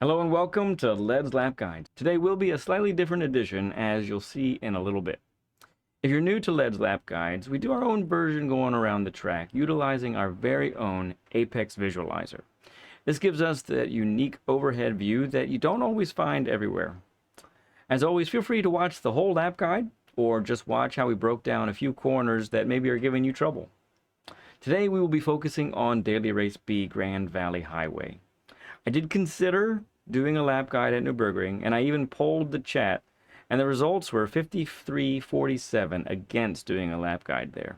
Hello and welcome to Led's Lap Guides. Today will be a slightly different edition, as you'll see in a little bit. If you're new to Led's Lap Guides, we do our own version going around the track, utilizing our very own Apex visualizer. This gives us that unique overhead view that you don't always find everywhere. As always, feel free to watch the whole lap guide, or just watch how we broke down a few corners that maybe are giving you trouble. Today we will be focusing on Daily Race B Grand Valley Highway. I did consider doing a lap guide at Nurburgring, and I even polled the chat, and the results were 53-47 against doing a lap guide there.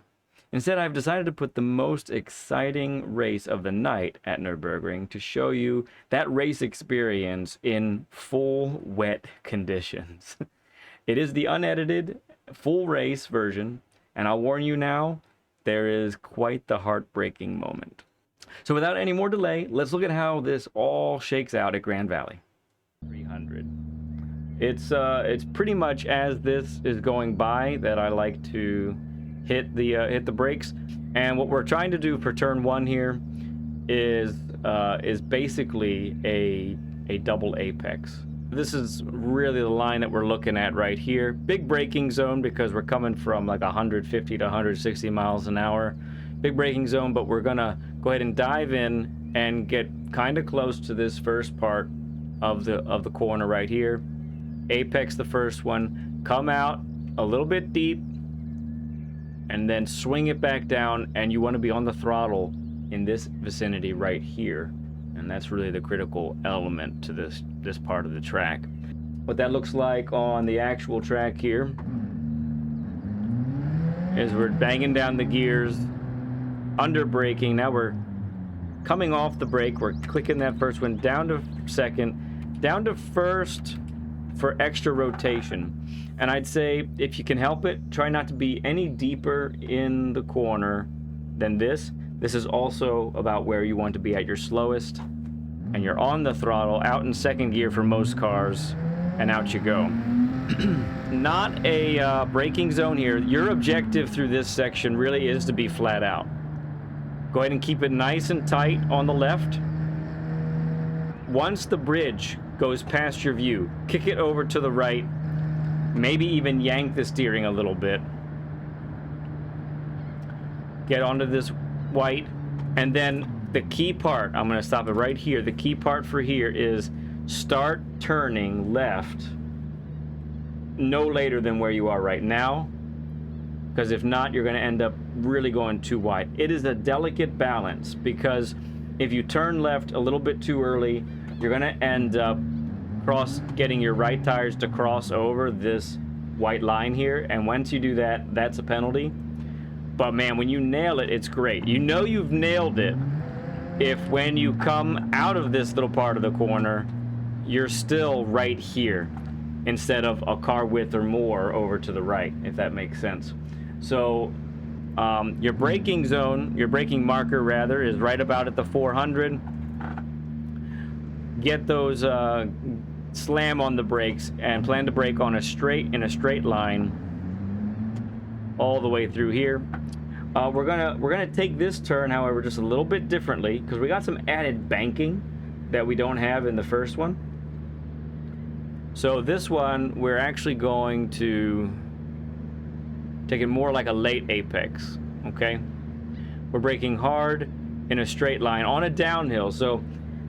Instead, I've decided to put the most exciting race of the night at Nurburgring to show you that race experience in full wet conditions. It is the unedited full race version, and I'll warn you now, there is quite the heartbreaking moment. So without any more delay, let's look at how this all shakes out at Grand Valley. 300. It's pretty much as this is going by that I like to hit the brakes. And what we're trying to do for turn one here is basically a double apex. This is really the line that we're looking at right here. Big braking zone because we're coming from like 150 to 160 miles an hour. Big braking zone, but we're gonna go ahead and dive in and get kind of close to this first part of the corner right here. Apex the first one, come out a little bit deep, and then swing it back down, and you want to be on the throttle in this vicinity right here. And that's really the critical element to this part of the track. What that looks like on the actual track here is we're banging down the gears, under braking. Now we're coming off the brake, we're clicking that first one down to second, down to first for extra rotation. And I'd say if you can help it, try not to be any deeper in the corner than this. This is also about where you want to be at your slowest, and you're on the throttle, out in second gear for most cars, and out you go. Not a braking zone here. Your objective through this section really is to be flat out. Go ahead and keep it nice and tight on the left. Once the bridge goes past your view, kick it over to the right, maybe even yank the steering a little bit. Get onto this white, and then the key part, I'm going to stop it right here. The key part for here is start turning left no later than where you are right now, because if not, you're going to end up really going too wide. It is a delicate balance, because if you turn left a little bit too early, you're going to end up getting your right tires to cross over this white line here, and once you do that, that's a penalty. But man, when you nail it, it's great. You know you've nailed it if when you come out of this little part of the corner, you're still right here instead of a car width or more over to the right, if that makes sense. So your braking zone, your braking marker rather, is right about at the 400. Get those slam on the brakes and plan to brake on in a straight line all the way through here. We're gonna take this turn, however, just a little bit differently, because we got some added banking that we don't have in the first one. So this one, we're actually going to take it more like a late apex, okay? We're braking hard in a straight line on a downhill. So,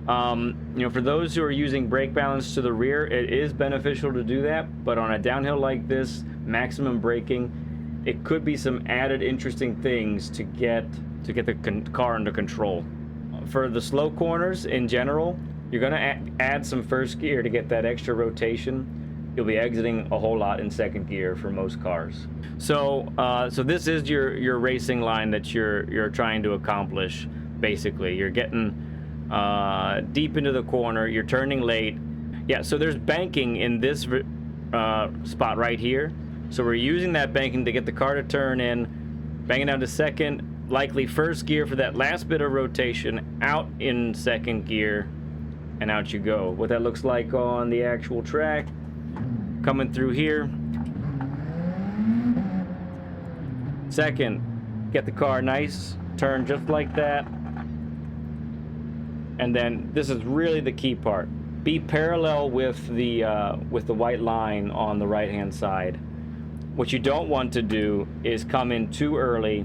you know, for those who are using brake balance to the rear, it is beneficial to do that. But on a downhill like this, maximum braking, it could be some added interesting things to get the car under control. For the slow corners in general, you're gonna add some first gear to get that extra rotation. You'll be exiting a whole lot in second gear for most cars. So, so this is your racing line that you're trying to accomplish. Basically, you're getting deep into the corner. You're turning late. Yeah. So there's banking in this spot right here. So we're using that banking to get the car to turn in, banging down to second, likely first gear for that last bit of rotation, out in second gear, and out you go. What that looks like on the actual track. Coming through here. Second, get the car nice, turn just like that. And then this is really the key part. be parallel with the white line on the right hand side. What you don't want to do is come in too early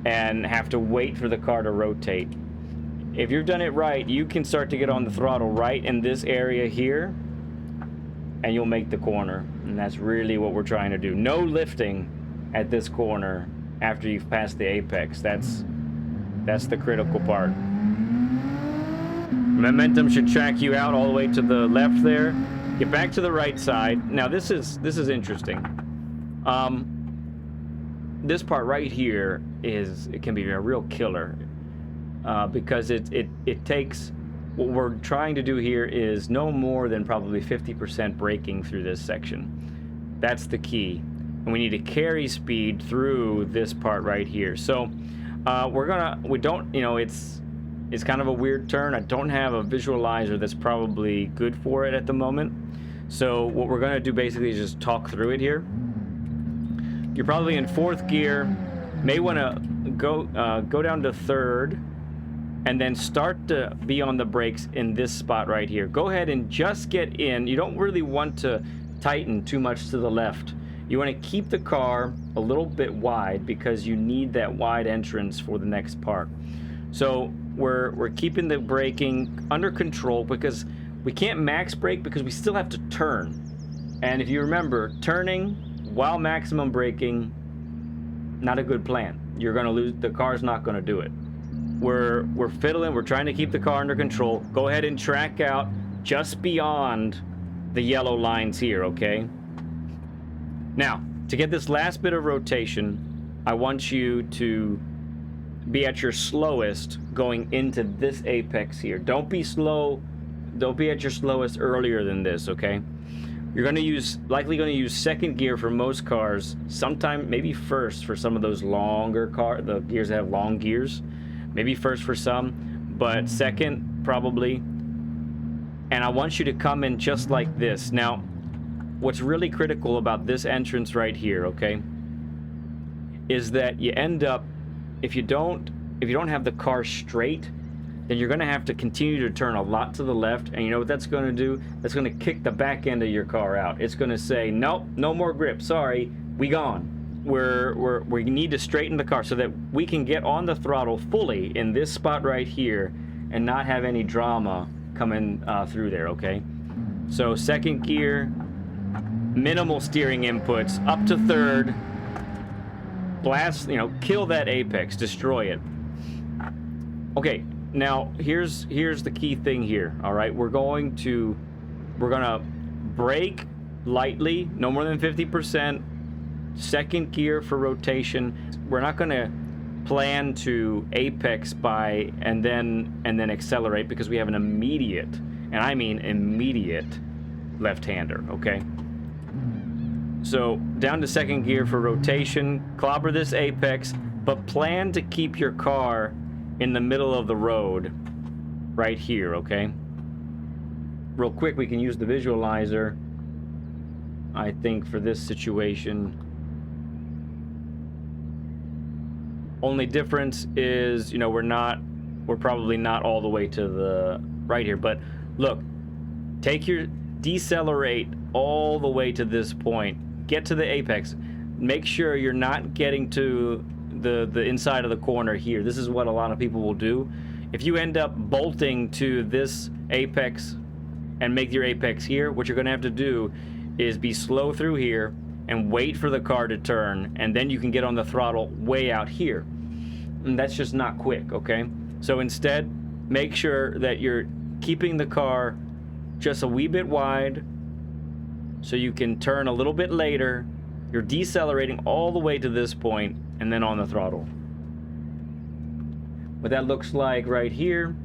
and have to wait for the car to rotate. If you've done it right, you can start to get on the throttle right in this area here, and you'll make the corner. And that's really what we're trying to do. No lifting at this corner after you've passed the apex. That's the critical part. Momentum should track you out all the way to the left there. Get back to the right side. Now this is interesting. This part right here it can be a real killer because it takes, what we're trying to do here is no more than probably 50% braking through this section. That's the key, and we need to carry speed through this part right here. So it's kind of a weird turn. I don't have a visualizer that's probably good for it at the moment. So what we're gonna do basically is just talk through it here. You're probably in 4th gear, may want to go down to 3rd, and then start to be on the brakes in this spot right here. Go ahead and just get in. You don't really want to tighten too much to the left. You want to keep the car a little bit wide because you need that wide entrance for the next part. So we're keeping the braking under control because we can't max brake because we still have to turn. And if you remember, turning while maximum braking, not a good plan. You're gonna lose, the car's not gonna do it. We're fiddling, we're trying to keep the car under control. Go ahead and track out just beyond the yellow lines here, okay? Now, to get this last bit of rotation, I want you to be at your slowest going into this apex here. Don't be slow, don't be at your slowest earlier than this, okay? You're likely going to use 2nd gear for most cars, sometime maybe 1st for some of those longer the gears that have long gears. Maybe 1st for some, but 2nd probably. And I want you to come in just like this. Now, what's really critical about this entrance right here, okay, is that you end up, if you don't have the car straight, then you're going to have to continue to turn a lot to the left. And you know what that's going to do? That's going to kick the back end of your car out. It's going to say, nope, no more grip. Sorry, we gone. We need to straighten the car so that we can get on the throttle fully in this spot right here and not have any drama coming through there, okay? So 2nd gear, minimal steering inputs, up to 3rd, blast, kill that apex, destroy it. Okay. Now, here's the key thing here, all right? We're gonna brake lightly, no more than 50%, 2nd gear for rotation. We're not gonna plan to apex by and then accelerate because we have an immediate, and I mean immediate, left-hander, okay? So down to 2nd gear for rotation, clobber this apex, but plan to keep your car in the middle of the road right here, okay? Real quick, we can use the visualizer, I think, for this situation. Only difference is, we're probably not all the way to the right here, but look, decelerate all the way to this point, get to the apex, make sure you're not getting to the inside of the corner here. This is what a lot of people will do. If you end up bolting to this apex and make your apex here, what you're going to have to do is be slow through here and wait for the car to turn, and then you can get on the throttle way out here. And that's just not quick, okay? So instead, make sure that you're keeping the car just a wee bit wide so you can turn a little bit later. You're decelerating all the way to this point and then on the throttle. What that looks like right here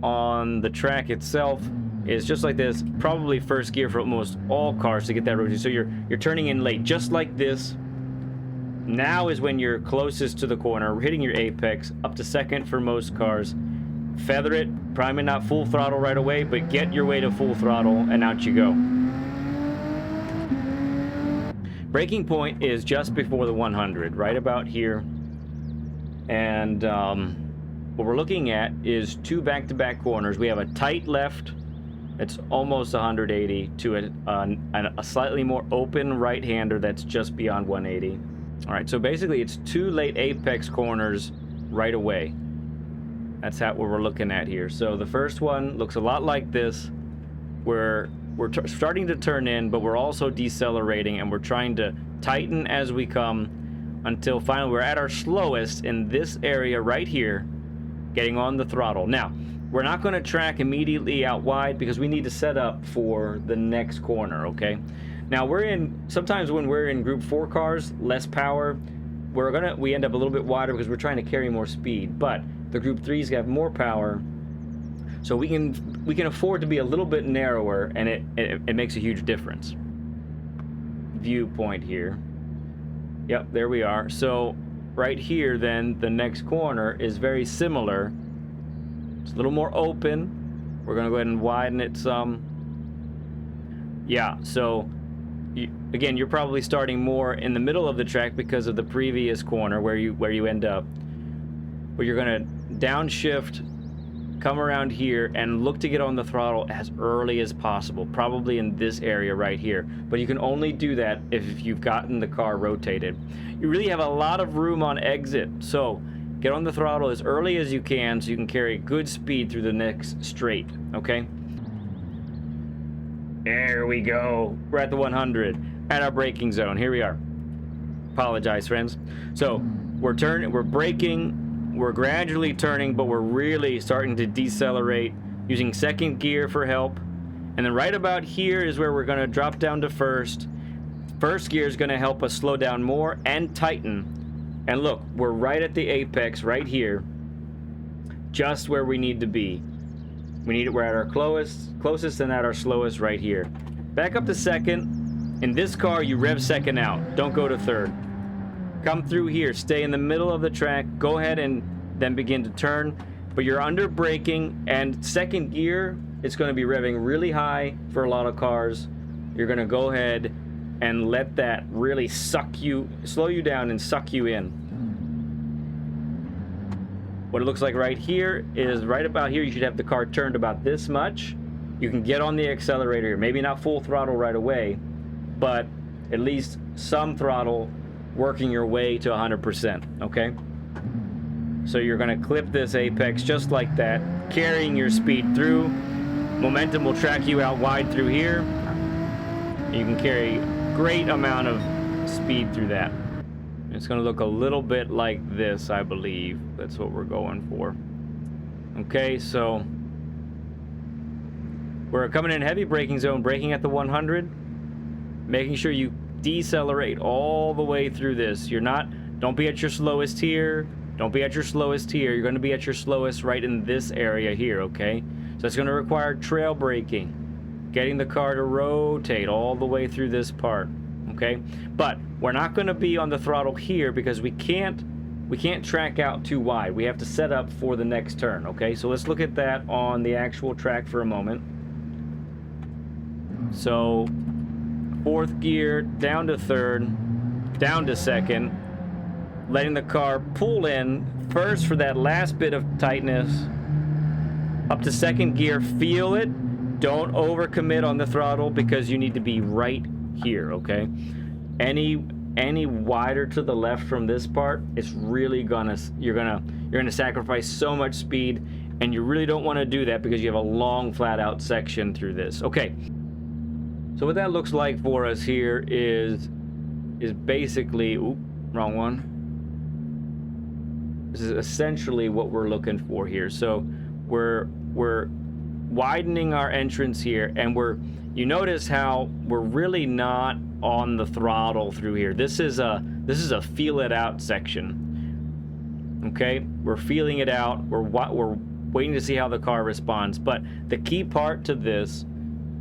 on the track itself is just like this. Probably 1st gear for almost all cars to get that rotation. So you're turning in late, just like this. Now is when you're closest to the corner, hitting your apex, up to 2nd for most cars. Feather it, probably not full throttle right away, but get your way to full throttle and out you go. Braking point is just before the 100, right about here. And what we're looking at is 2 back-to-back corners. We have a tight left It's almost 180 to a slightly more open right-hander that's just beyond 180. All right, so basically it's 2 late apex corners right away. That's what we're looking at here. So the first one looks a lot like this. We're starting to turn in, but we're also decelerating, and we're trying to tighten as we come until finally we're at our slowest in this area right here, getting on the throttle. Now, we're not going to track immediately out wide because we need to set up for the next corner, okay? Now, sometimes when we're in group 4 cars, less power, we end up a little bit wider because we're trying to carry more speed, but the group 3s have more power, so we can afford to be a little bit narrower, and it makes a huge difference. Viewpoint here. Yep, there we are. So right here, then, the next corner is very similar. It's a little more open. We're going to go ahead and widen it some. Yeah, so again, you're probably starting more in the middle of the track because of the previous corner where you end up. But you're going to downshift, come around here, and look to get on the throttle as early as possible, probably in this area right here. But you can only do that if you've gotten the car rotated. You really have a lot of room on exit, so get on the throttle as early as you can so you can carry good speed through the next straight, okay? There we go. We're at the 100, at our braking zone. Here we are. Apologize, friends. So we're braking, we're gradually turning, but we're really starting to decelerate using second gear for help. And then right about here is where we're going to drop down to first. First gear is going to help us slow down more and tighten. And look, we're right at the apex right here, just where we need to be. We're at our closest and at our slowest right here. Back up to second. In this car, you rev second out. Don't go to third. Come through here. Stay in the middle of the track. Go ahead and then begin to turn. But you're under braking, and second gear, it's going to be revving really high for a lot of cars. You're going to go ahead and let that really slow you down and suck you in. What it looks like right here is right about here, you should have the car turned about this much. You can get on the accelerator here. Maybe not full throttle right away, but at least some throttle working your way to 100%, okay? So you're gonna clip this apex just like that, carrying your speed through. Momentum will track you out wide through here. You can carry a great amount of speed through that. It's going to look a little bit like this, I believe. That's what we're going for. Okay, so we're coming in heavy braking zone, braking at the 100, making sure you decelerate all the way through this. Don't be at your slowest here. Don't be at your slowest here. You're going to be at your slowest right in this area here, okay? So it's going to require trail braking, getting the car to rotate all the way through this part, okay? But we're not going to be on the throttle here because we can't track out too wide. We have to set up for the next turn, okay? So let's look at that on the actual track for a moment. So fourth gear, down to third, down to second, letting the car pull in first for that last bit of tightness, up to second gear, feel it. Don't overcommit on the throttle because you need to be right here, okay? Any wider to the left from this part, it's really you're gonna sacrifice so much speed, and you really don't want to do that because you have a long flat out section through this. Okay, so what that looks like for us here is basically, wrong one. This is essentially what we're looking for here. So we're widening our entrance here, and you notice how we're really not on the throttle through here. This is a feel it out section. Okay, we're feeling it out. We're waiting to see how the car responds. But the key part to this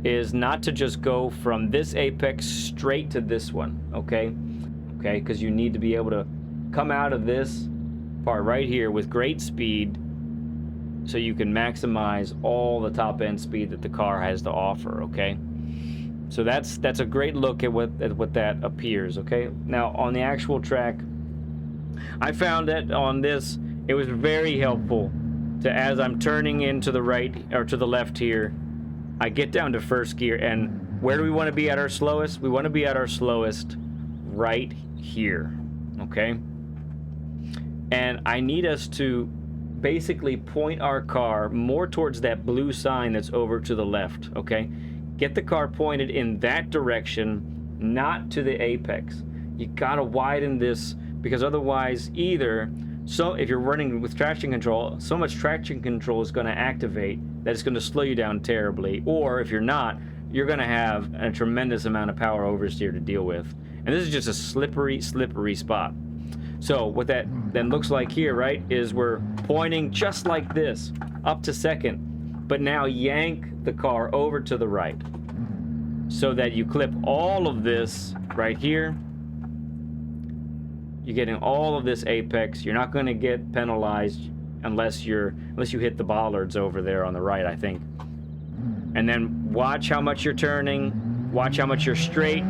is not to just go from this apex straight to this one. Okay, because you need to be able to come out of this part right here with great speed, so you can maximize all the top end speed that the car has to offer. Okay, so that's a great look at what that appears. Okay, now on the actual track, I found that on this it was very helpful to, as I'm turning into the right or to the left here, I get down to first gear, and where do we want to be at our slowest? We want to be at our slowest right here, okay? And I need us to basically point our car more towards that blue sign that's over to the left, okay? Get the car pointed in that direction, not to the apex. You gotta widen this, because otherwise either, so if you're running with traction control, so much traction control is gonna activate that it's gonna slow you down terribly, or if you're not, you're gonna have a tremendous amount of power oversteer to deal with. And this is just a slippery spot. So what that then looks like here, right, is we're pointing just like this, up to second, but now yank the car over to the right, so that you clip all of this right here. You're getting all of this apex. You're not going to get penalized unless you hit the bollards over there on the right, I think. And then watch how much you're turning. Watch how much you're straight.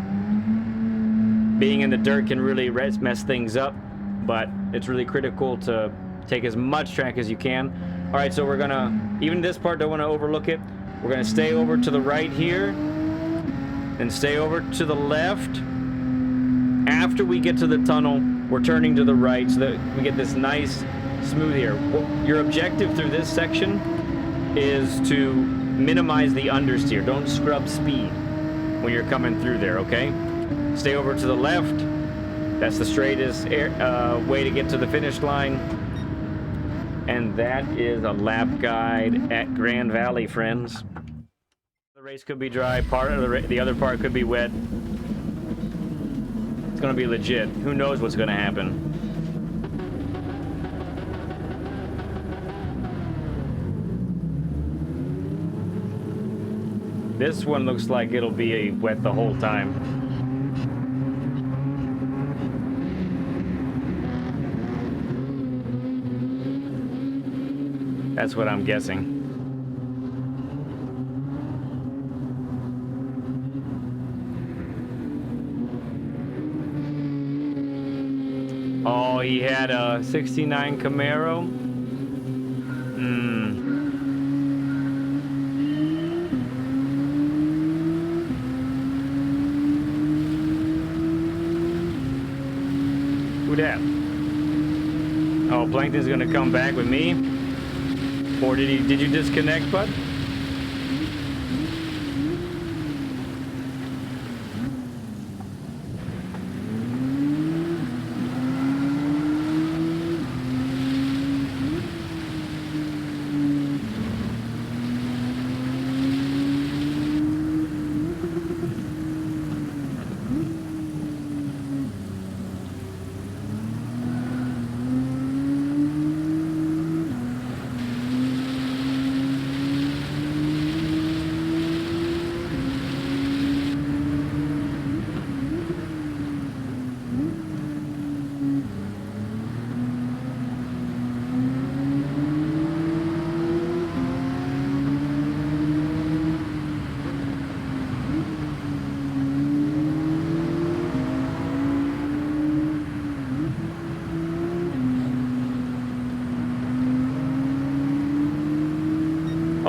Being in the dirt can really mess things up, but it's really critical to take as much track as you can. All right, so we're gonna, even this part, don't want to overlook it. We're gonna stay over to the right here, then stay over to the left. After we get to the tunnel, we're turning to the right so that we get this nice smooth here. Your objective through this section is to minimize the understeer. Don't scrub speed when you're coming through there, okay? Stay over to the left. That's the straightest way to get to the finish line. And that is a lap guide at Grand Valley, friends. The race could be dry, part of the other part could be wet. It's gonna be legit. Who knows what's gonna happen? This one looks like it'll be wet the whole time. That's what I'm guessing. Oh, he had a 69 Camaro. Who that? Oh, Plankton's gonna come back with me? Or did you disconnect, bud?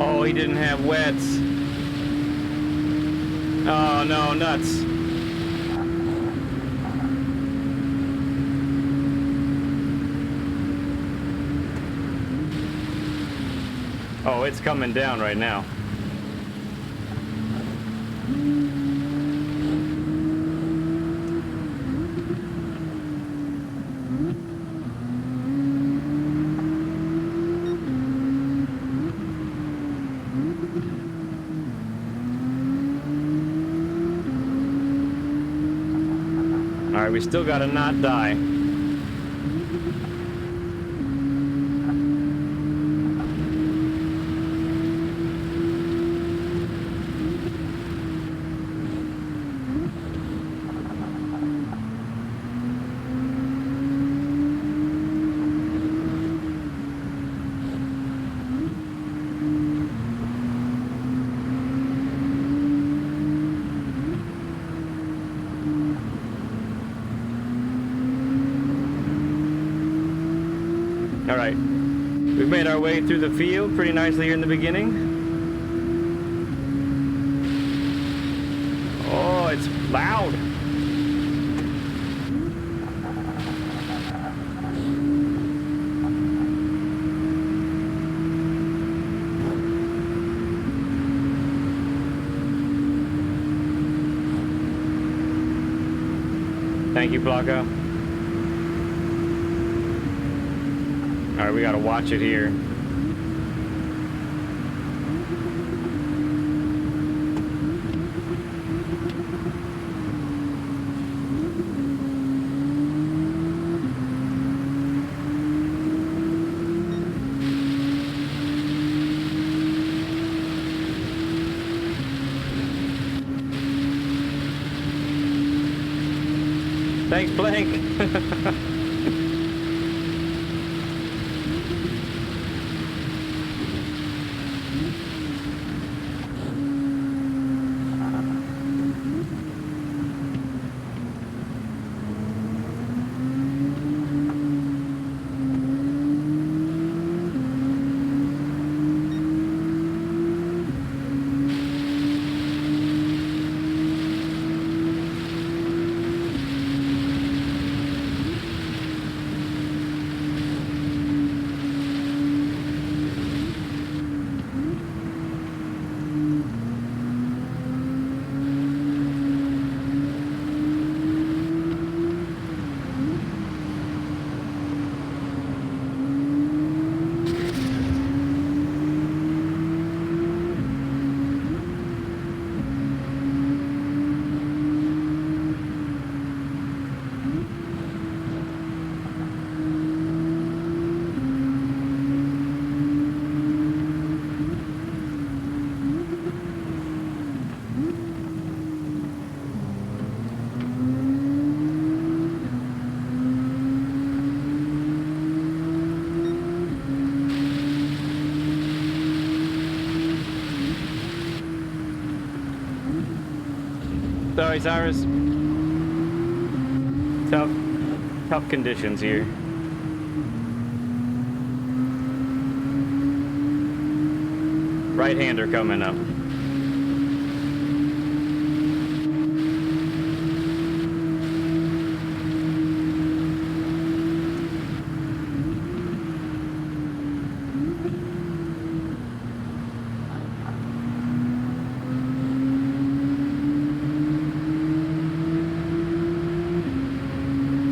Oh, he didn't have wets. Oh no, nuts. Oh, it's coming down right now. All right, we still gotta not die. All right, we've made our way through the field pretty nicely here in the beginning. Loud. Thank you, Blanca. All right, we gotta watch it here. Thanks, Blank. Sorry, Cyrus. Tough conditions here. Right-hander coming up.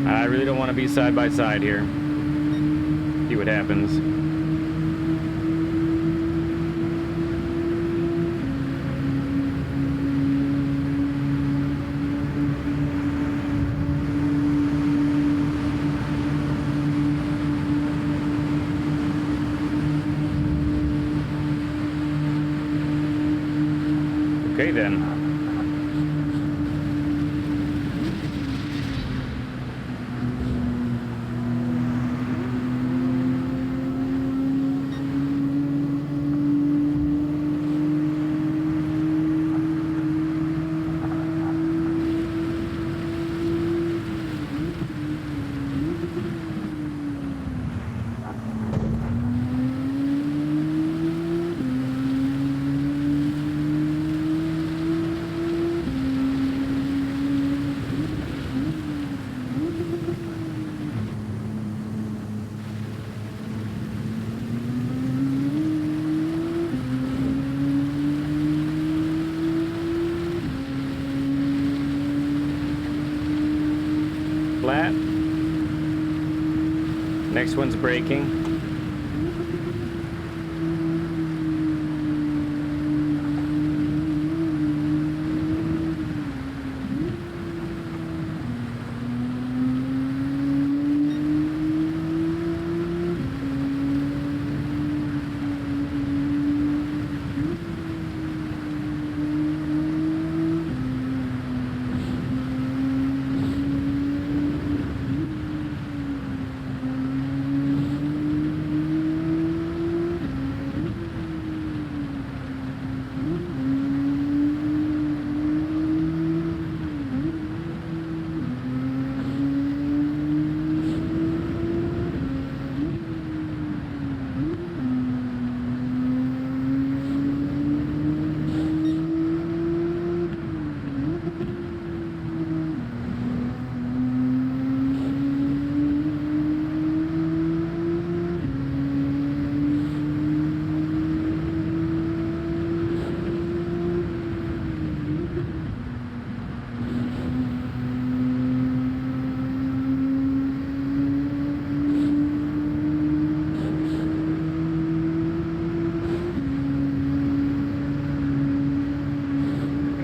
I really don't want to be side by side here. See what happens. Okay then. Flat. Next one's braking.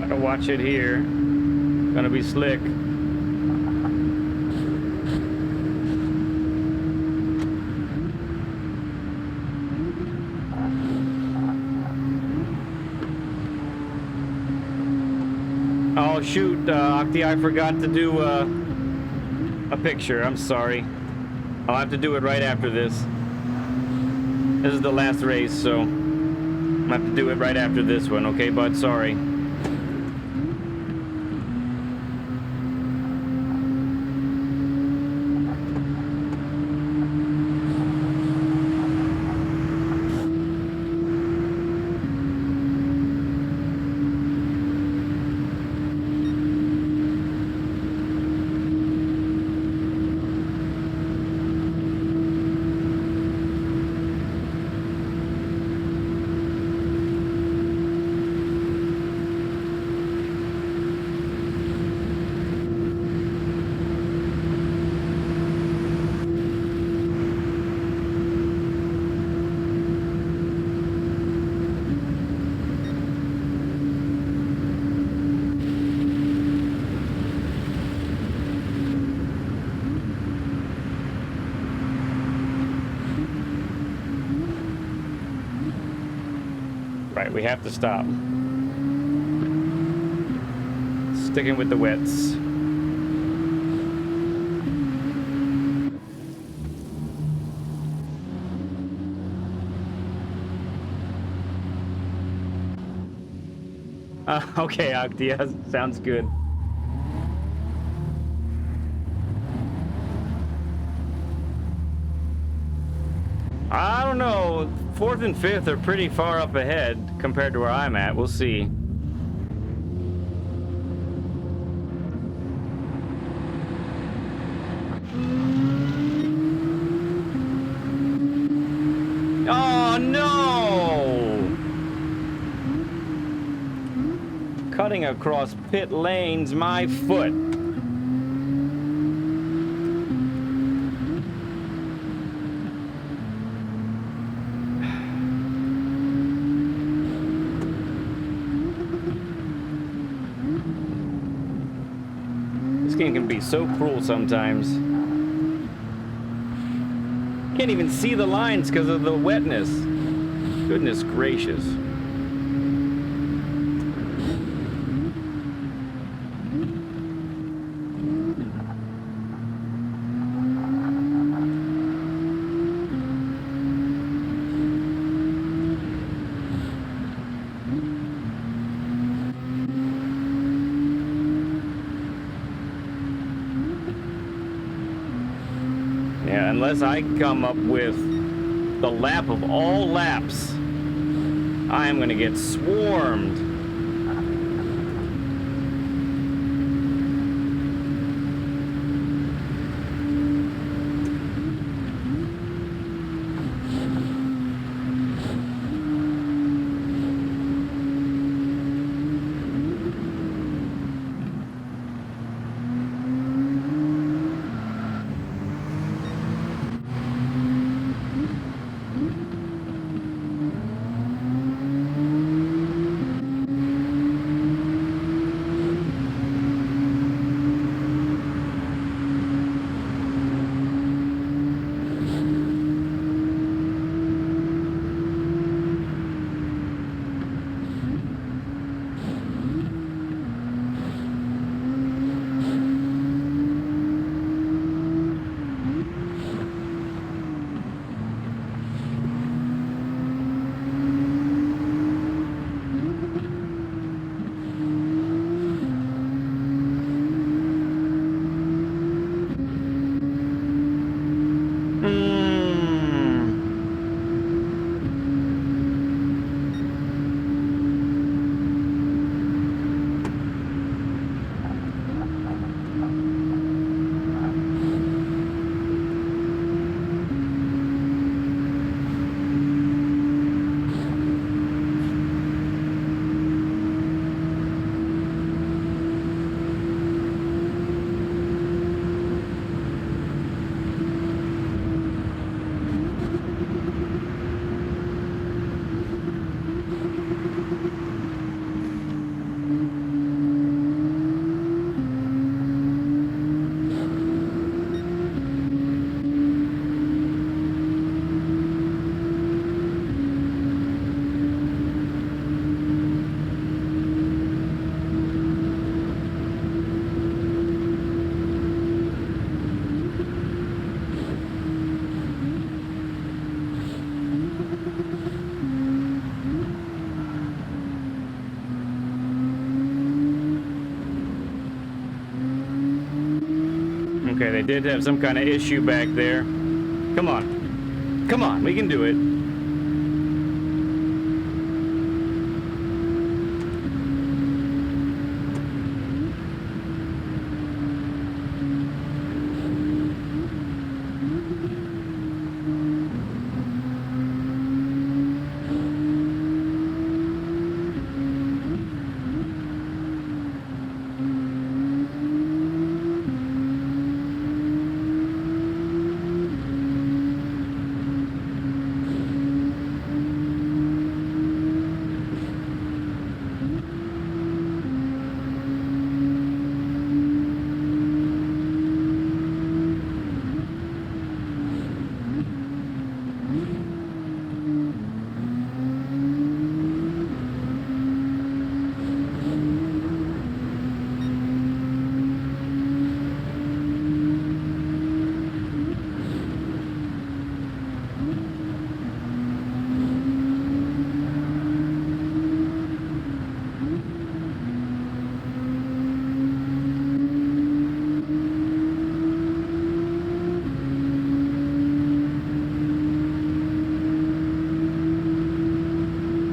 Gotta watch it here. Gonna be slick. Oh shoot, Octi, I forgot to do a picture. I'm sorry. I'll have to do it right after this. This is the last race, so I'm gonna have to do it right after this one, okay, bud? Sorry. Right, we have to stop. Sticking with the wets. Okay, Octia, sounds good. I don't know. 4th and 5th are pretty far up ahead compared to where I'm at. We'll see. Oh no! Cutting across pit lanes, my foot. This game can be so cruel sometimes. Can't even see the lines because of the wetness. Goodness gracious. Yeah, unless I come up with the lap of all laps, I am going to get swarmed. Okay, they did have some kind of issue back there. Come on. Come on, we can do it.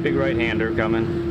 Big right-hander coming.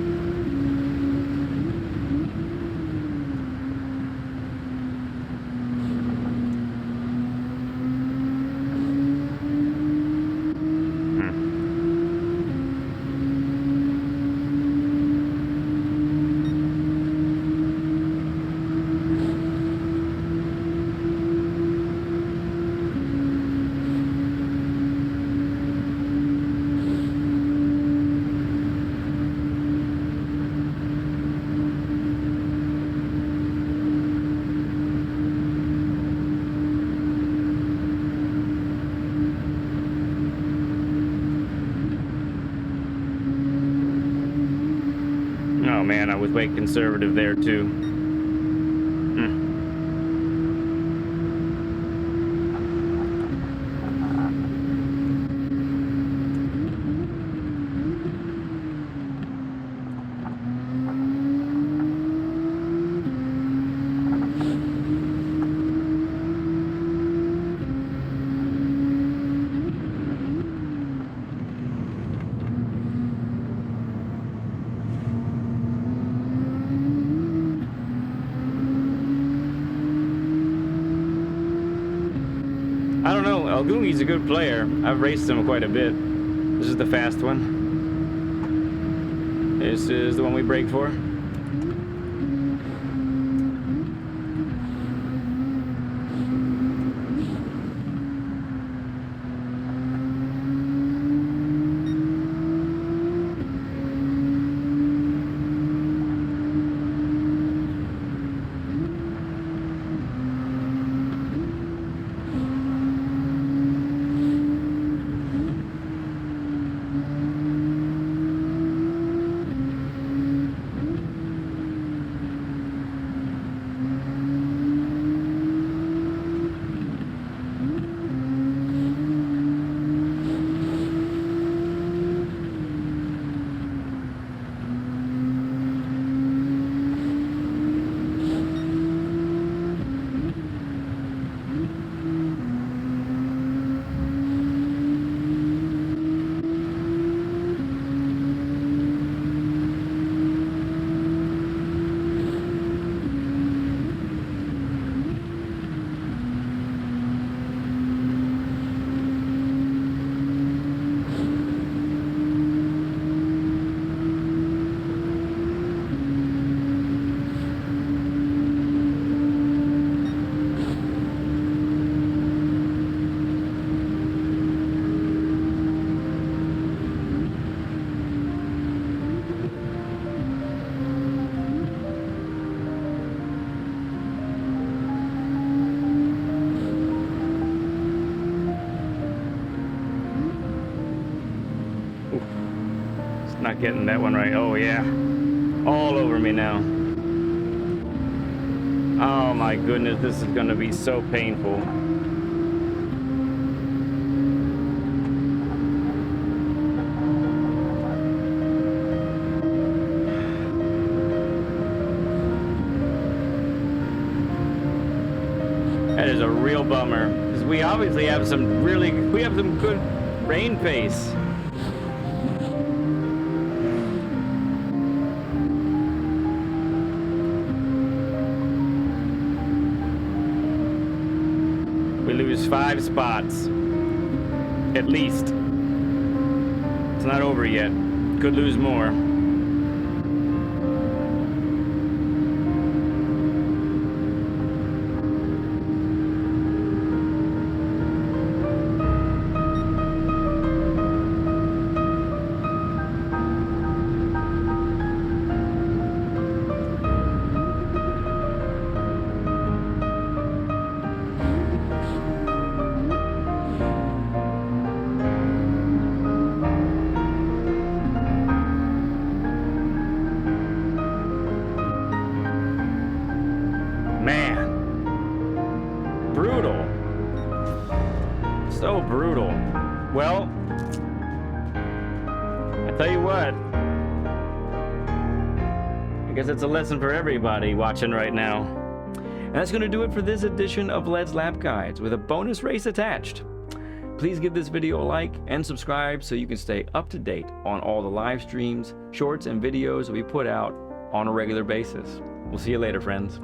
Oh man, I was way conservative there too. I don't know, Algungi's a good player. I've raced him quite a bit. This is the fast one. This is the one we brake for. Not getting that one right. Oh yeah, all over me now. Oh my goodness, this is gonna be so painful. That is a real bummer, because we obviously have some good rain pace. We lose 5 spots, at least. It's not over yet. Could lose more. Brutal. So brutal. Well, I tell you what, I guess it's a lesson for everybody watching right now. And that's going to do it for this edition of Led's Lap Guides with a bonus race attached. Please give this video a like and subscribe so you can stay up to date on all the live streams, shorts, and videos that we put out on a regular basis. We'll see you later, friends.